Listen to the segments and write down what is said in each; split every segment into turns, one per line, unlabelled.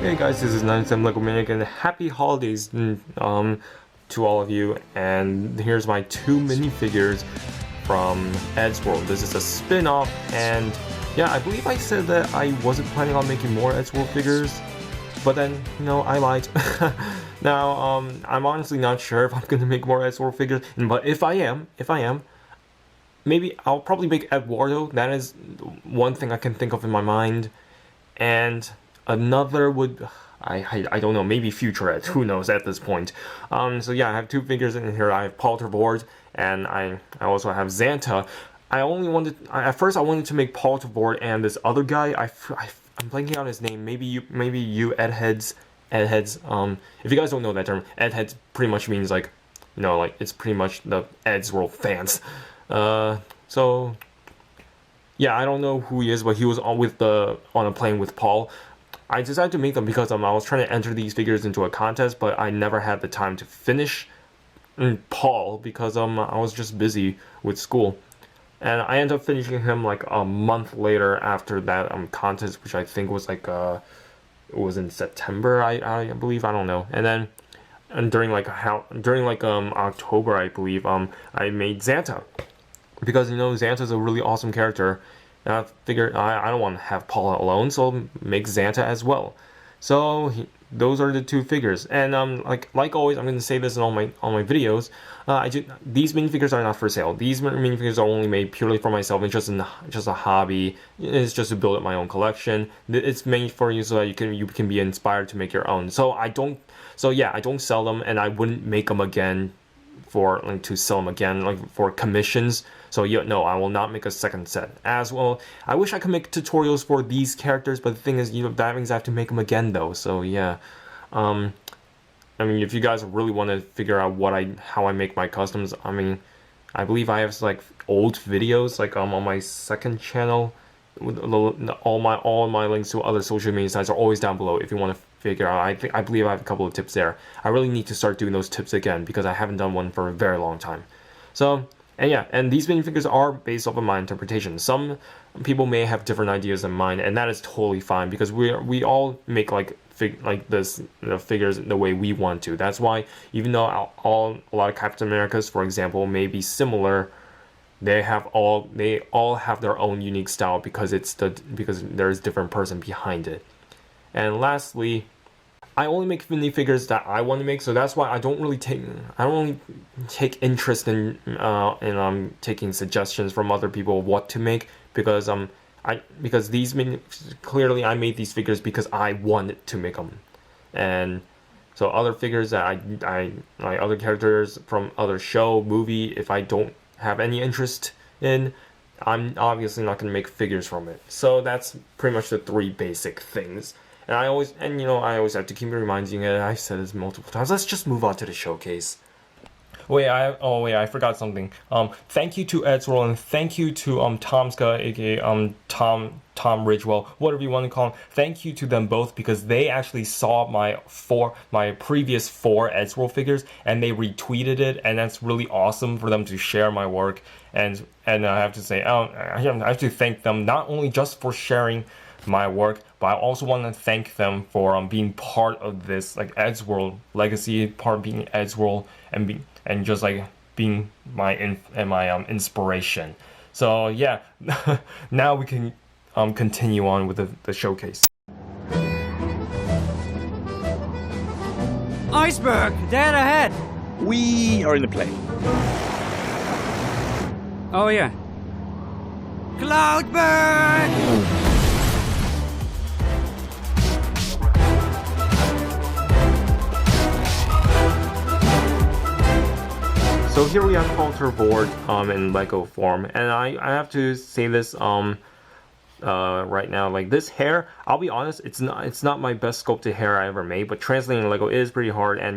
Hey guys, this is 97 Lego Maniac and happy holidays to all of you. And here's my two minifigures from Eddsworld. This is a spin-off, and yeah, I believe I said that I wasn't planning on making more Eddsworld figures, but then, I lied. Now, I'm honestly not sure if I'm gonna make more Eddsworld figures, but if I am, maybe I'll probably make Eduardo. That is one thing I can think of in my mind. And another would, I don't know, maybe Future Ed, who knows at this point. So yeah, I have two figures in here. I have Polterboard, and I also have Zanta. At first I wanted to make Polterboard and this other guy. I'm blanking on his name. Maybe you Edheads. If you guys don't know that term, Edheads pretty much means like it's pretty much the Eddsworld fans. So yeah, I don't know who he is, but he was on a plane with Paul. I decided to make them because I was trying to enter these figures into a contest, but I never had the time to finish Paul because I was just busy with school. And I ended up finishing him like a month later after that contest, which I think was like it was in September, I believe, I don't know. And during October, I believe, I made Zanta. Because Zanta's a really awesome character. And I figured I don't want to have Paula alone, so I'll make Zanta as well. So those are the two figures. And like always, I'm going to say this in all my videos. These minifigures are not for sale. These minifigures are only made purely for myself. It's just a hobby. It's just to build up my own collection. It's made for you so that you can be inspired to make your own. So I don't sell them, and I wouldn't make them again to sell them again for commissions. So no, I will not make a second set. As well, I wish I could make tutorials for these characters, but the thing is, that means I have to make them again though. So yeah, I mean, if you guys really want to figure out how I make my customs, I mean, I believe I have like old videos on my second channel. All my links to other social media sites are always down below if you want to figure out. I believe I have a couple of tips there. I really need to start doing those tips again because I haven't done one for a very long time. So, and yeah, and these minifigures are based off of my interpretation. Some people may have different ideas than mine, and that is totally fine because we all make figures the way we want to. That's why even though a lot of Captain Americas, for example, may be similar, they all have their own unique style because there's a different person behind it. And lastly, I only make minifigures that I want to make, so that's why I don't really take interest in taking suggestions from other people what to make, because clearly I made these figures because I wanted to make them. And so other figures that my other characters from other show, movie, if I don't have any interest in, I'm obviously not going to make figures from it. So that's pretty much the three basic things. And I always have to keep reminding it. I've said this multiple times. Let's just move on to the showcase. I forgot something. Thank you to Eddsworld, and thank you to Tomska, aka Tom Ridgewell, whatever you want to call him. Thank you to them both because they actually saw my previous 4 Eddsworld figures and they retweeted it, and that's really awesome for them to share my work. And I have to say, I have to thank them not only just for sharing my work, but I also want to thank them for being part of this Eddsworld legacy, part of being Eddsworld, and just being my inspiration. So yeah, now we can continue on with the showcase.
Iceberg, dead ahead.
We are in the plane.
Oh yeah. Cloudburn!
So here we have Polterboard in Lego form, and I have to say this right now, this hair, I'll be honest, it's not my best sculpted hair I ever made, but translating Lego is pretty hard, and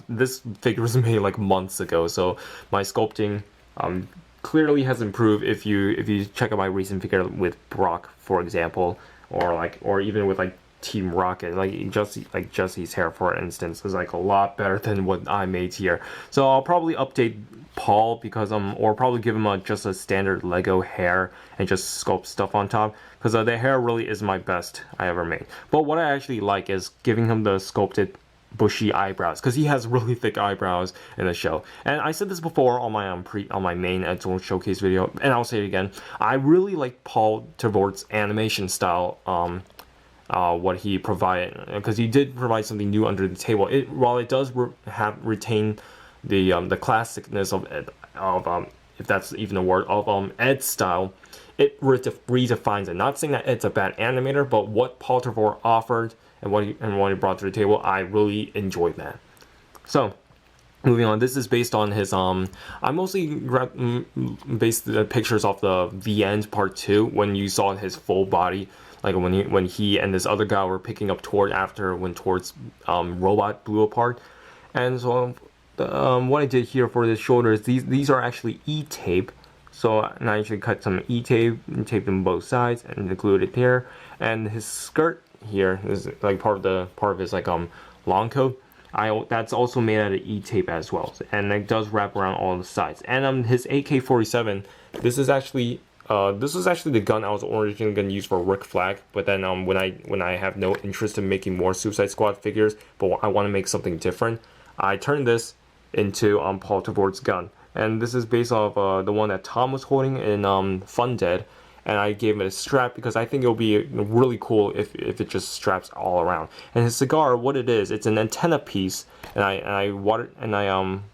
this figure was made months ago, so my sculpting clearly has improved if you check out my recent figure with Brock, for example, or even with Team Rocket. Like Jesse's hair, for instance, is like a lot better than what I made here. So I'll probably update Paul because or probably give him just a standard Lego hair and just sculpt stuff on top, because the hair really is my best I ever made. But what I actually like is giving him the sculpted bushy eyebrows, because he has really thick eyebrows in the show. And I said this before on my on my main Eddsworld showcase video, and I'll say it again. I really like Paul Trevor's animation style. What he provided, because he did provide something new under the table. While it does retain the classicness of if that's even a word, of Ed's style, it redefines it. Not saying that Ed's a bad animator, but what Paul Trevor offered and what he brought to the table, I really enjoyed that. So, moving on, this is based on his I mostly based the pictures off the end part 2, when you saw his full body, like when he and this other guy were picking up Tord after when Tord's robot blew apart. And so what I did here for the shoulders, these are actually E-tape. So I actually cut some E-tape and taped them both sides and glued it there. And his skirt here is like part of his like long coat. That's also made out of E-tape as well, and it does wrap around all the sides. And his AK-47, this was actually the gun I was originally going to use for Rick Flag, but then when I have no interest in making more Suicide Squad figures, but I want to make something different, I turned this into Paul Trevor's gun. And this is based off the one that Tom was holding in Fun Dead, and I gave it a strap because I think it'll be really cool if it just straps all around. And his cigar, what it is, it's an antenna piece, and I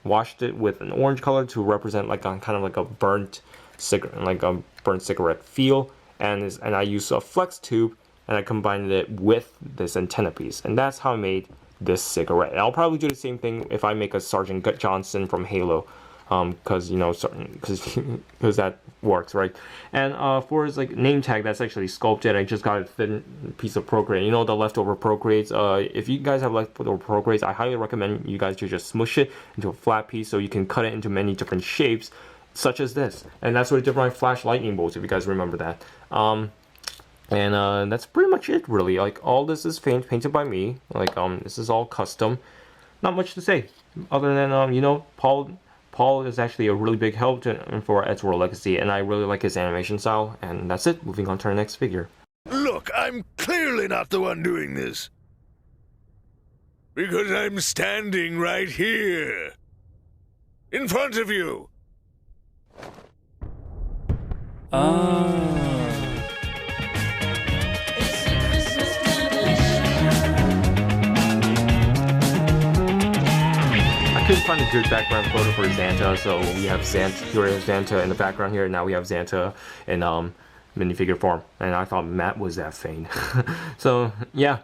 washed it with an orange color to represent like kind of like a burnt cigarette feel, and I used a flex tube and I combined it with this antenna piece, and that's how I made this cigarette. And I'll probably do the same thing if I make a Sergeant Johnson from Halo. Because because that works, right? And for his like name tag, that's actually sculpted. I just got a thin piece of Procreate. You know, the leftover Procreates. If you guys have leftover Procreates, I highly recommend you guys to just smush it into a flat piece so you can cut it into many different shapes, such as this. And that's what I did for my flash lightning bolts, if you guys remember that. And that's pretty much it, really. Like, all this is painted by me. Like, this is all custom. Not much to say, other than you know, Paul is actually a really big help for Eddsworld Legacy, and I really like his animation style. And that's it. Moving on to our next figure.
Look, I'm clearly not the one doing this. Because I'm standing right here. In front of you.
I couldn't find a good background photo for Zanta, so we have Zanta in the background here, and now we have Zanta in minifigure form, and I thought Matt was that faint. So yeah,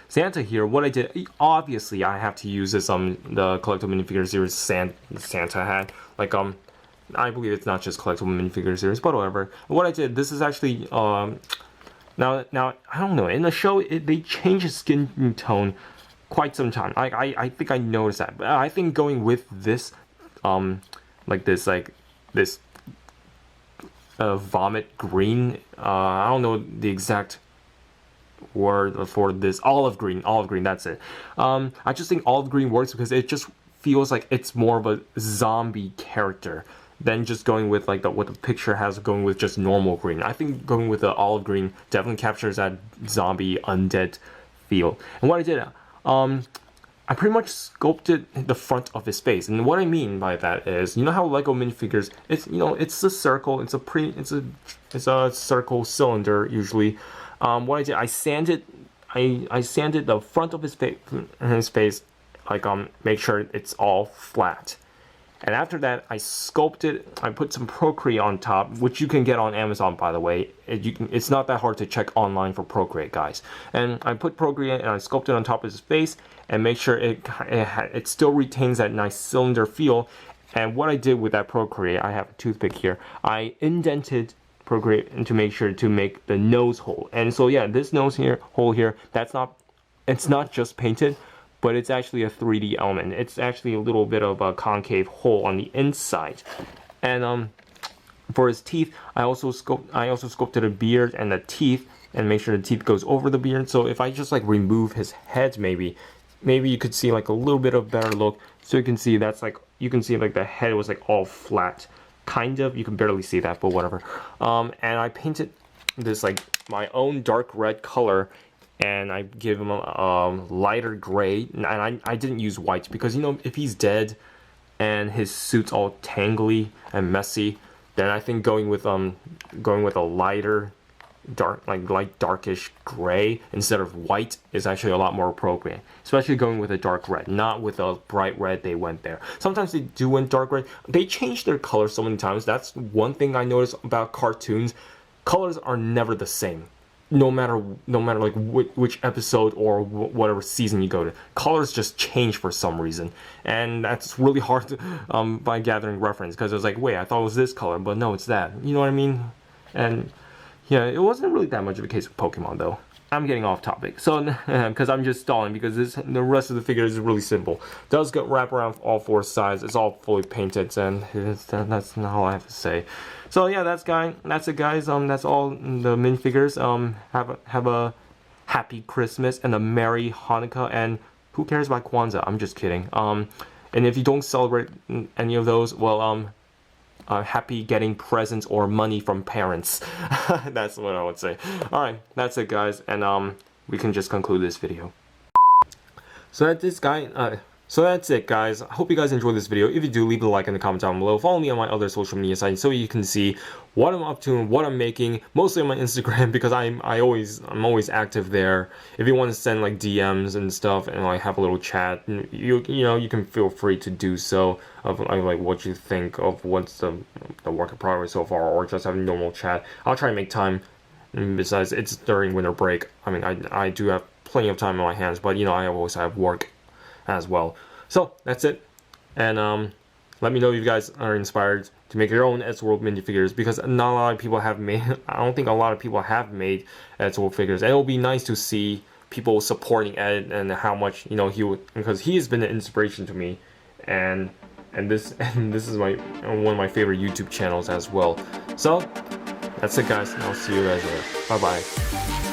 Zanta here. What I did, obviously I have to use this the collectible minifigure series Santa had. Like I believe it's not just collectible minifigure series, but whatever. What I did, this is actually now I don't know, in the show they change his skin tone quite some time. I think I noticed that, but I think going with this this vomit green, I don't know the exact word for this, olive green, that's it. I just think olive green works because it just feels like it's more of a zombie character than just going with like what the picture has, going with just normal green. I think going with the olive green definitely captures that zombie undead feel. And what I did, I pretty much sculpted the front of his face, and what I mean by that is, you know how Lego minifigures, it's a circle, it's a circle cylinder usually. What I did, I sanded the front of his face, like make sure it's all flat. And after that, I put some Procreate on top, which you can get on Amazon, by the way. It's not that hard to check online for Procreate, guys. And I put Procreate and I sculpted on top of his face and make sure it still retains that nice cylinder feel. And what I did with that Procreate, I have a toothpick here. I indented Procreate to make sure to make the nose hole. And so yeah, this hole here, it's not just painted, but it's actually a 3D element. It's actually a little bit of a concave hole on the inside. And for his teeth, I also sculpted a beard and the teeth and make sure the teeth goes over the beard. So if I just like remove his head, maybe you could see like a little bit of better look. So you can see that's like, you can see like the head was like all flat, kind of. You can barely see that, but whatever. And I painted this like my own dark red color, and I give him a lighter gray, and I didn't use white because, you know, if he's dead and his suit's all tangly and messy, then I think going with a lighter light darkish gray instead of white is actually a lot more appropriate, especially going with a dark red, not with a bright red they went there. Sometimes they do went dark red. They change their colors so many times. That's one thing I notice about cartoons. Colors are never the same, no matter like which episode or whatever season you go to. Colors just change for some reason, and that's really hard to, by gathering reference, because it was like, wait, I thought it was this color, but no, it's that. You know what I mean? And yeah, it wasn't really that much of a case with Pokemon though. I'm getting off topic, so because I'm just stalling, because the rest of the figure is really simple. It does get wrap around all four sides. It's all fully painted, and that's not all I have to say. So yeah, that's it, guys. That's all the minifigures. Have a happy Christmas and a Merry Hanukkah, and who cares about Kwanzaa? I'm just kidding. And if you don't celebrate any of those, well, happy getting presents or money from parents. That's what I would say. Alright, that's it, guys, and we can just conclude this video. So that's it, guys. I hope you guys enjoyed this video. If you do, leave a like in the comment down below. Follow me on my other social media sites so you can see what I'm up to and what I'm making, mostly on my Instagram, because I'm always active there. If you want to send like DMs and stuff and like have a little chat, you know, you can feel free to do so, of like what you think of what's the work in progress so far, or just have a normal chat. I'll try to make time. And besides, it's during winter break. I mean, I do have plenty of time on my hands, but you know, I always have work as well. So that's it, and let me know if you guys are inspired to make your own Eddsworld minifigures, because not a lot of people have made. I don't think a lot of people have made Eddsworld figures, and it'll be nice to see people supporting Ed and how much, you know, because he has been an inspiration to me, and this is one of my favorite YouTube channels as well. So that's it, guys. I'll see you guys later. Bye bye.